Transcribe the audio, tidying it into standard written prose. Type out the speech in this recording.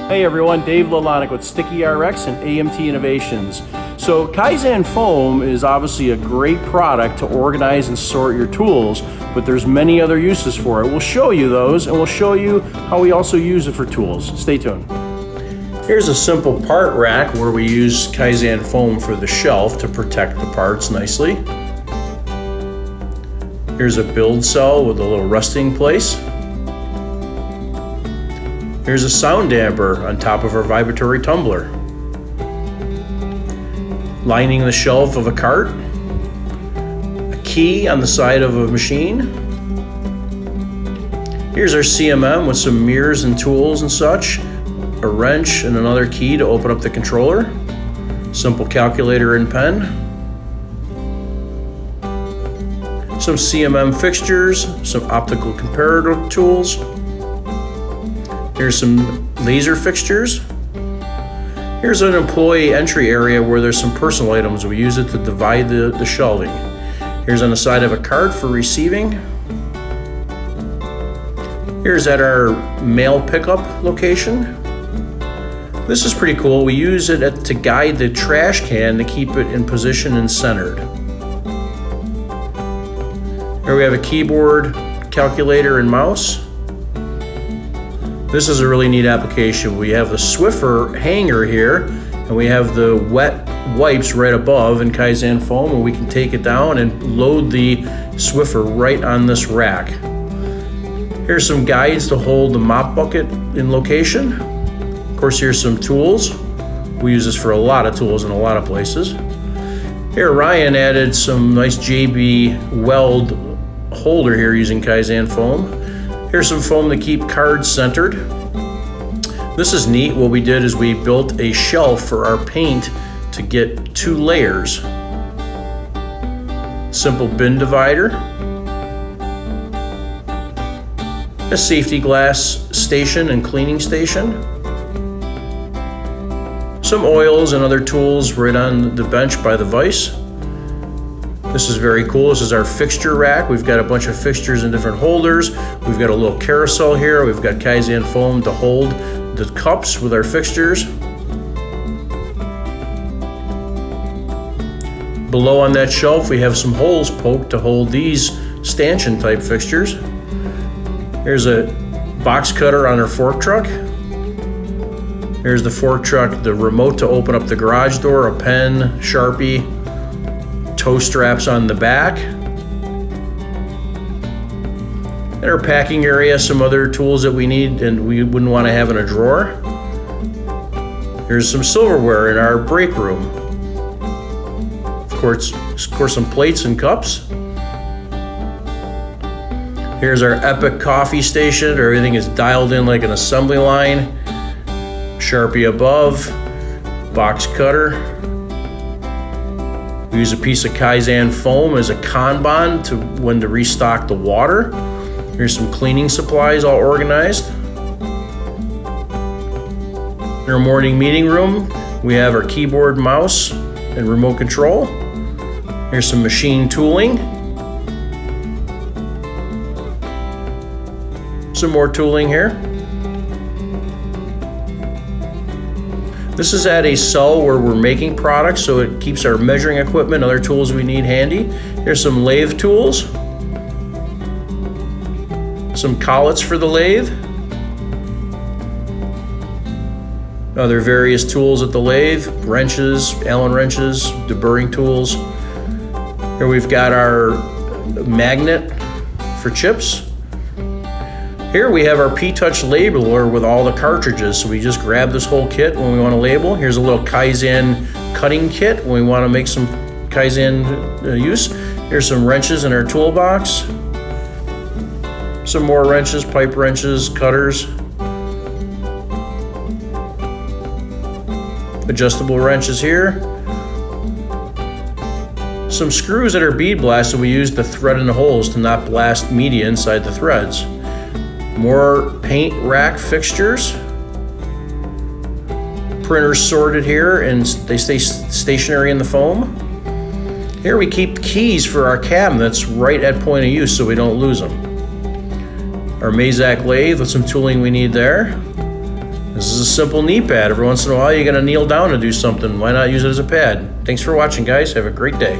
Hey everyone, Dave Lelonek with Sticky RX and AMT Innovations. So Kaizen Foam is obviously a great product to organize and sort your tools, but there's many other uses for it. We'll show you those and we'll show you how we also use it for tools. Stay tuned. Here's a simple part rack where we use Kaizen Foam for the shelf to protect the parts nicely. Here's a build cell with a little resting place. Here's a sound damper on top of our vibratory tumbler. Lining the shelf of a cart. A key on the side of a machine. Here's our CMM with some mirrors and tools and such. A wrench and another key to open up the controller. Simple calculator and pen. Some CMM fixtures, some optical comparator tools. Here's some laser fixtures. Here's an employee entry area where there's some personal items. We use it to divide the shelving. Here's on the side of a cart for receiving. Here's at our mail pickup location. This is pretty cool. We use it to guide the trash can to keep it in position and centered. Here we have a keyboard, calculator, and mouse. This is a really neat application. We have the Swiffer hanger here, and we have the wet wipes right above in Kaizen Foam, and we can take it down and load the Swiffer right on this rack. Here's some guides to hold the mop bucket in location. Of course, here's some tools. We use this for a lot of tools in a lot of places. Here, Ryan added some nice JB weld holder here using Kaizen Foam. Here's some foam to keep cards centered. This is neat. What we did is we built a shelf for our paint to get 2 layers. Simple bin divider. A safety glass station and cleaning station. Some oils and other tools right on the bench by the vise. This is very cool. This is our fixture rack. We've got a bunch of fixtures in different holders. We've got a little carousel here. We've got Kaizen Foam to hold the cups with our fixtures. Below on that shelf, we have some holes poked to hold these stanchion type fixtures. Here's a box cutter on our fork truck. Here's the fork truck, the remote to open up the garage door, a pen, Sharpie, toe straps on the back. In our packing area, some other tools that we need and we wouldn't want to have in a drawer. Here's some silverware in our break room. Of course, some plates and cups. Here's our epic coffee station. Everything is dialed in like an assembly line. Sharpie above, box cutter. We use a piece of Kaizen Foam as a Kanban to when to restock the water. Here's some cleaning supplies all organized. In our morning meeting room, we have our keyboard, mouse, and remote control. Here's some machine tooling. Some more tooling here. This is at a cell where we're making products, so it keeps our measuring equipment, other tools we need handy. Here's some lathe tools. Some collets for the lathe. Other various tools at the lathe, wrenches, Allen wrenches, deburring tools. Here we've got our magnet for chips. Here we have our P-Touch labeler with all the cartridges, so we just grab this whole kit when we want to label. Here's a little Kaizen cutting kit when we want to make some Kaizen use. Here's some wrenches in our toolbox. Some more wrenches, pipe wrenches, cutters. Adjustable wrenches here. Some screws that are bead blasted. We use the thread in the holes to not blast media inside the threads. More paint rack fixtures. Printers sorted here and they stay stationary in the foam. Here we keep keys for our cabinets right at point of use so we don't lose them. Our Mazak lathe with some tooling we need there. This is a simple knee pad. Every once in a while, you're going to kneel down to do something. Why not use it as a pad? Thanks for watching, guys. Have a great day.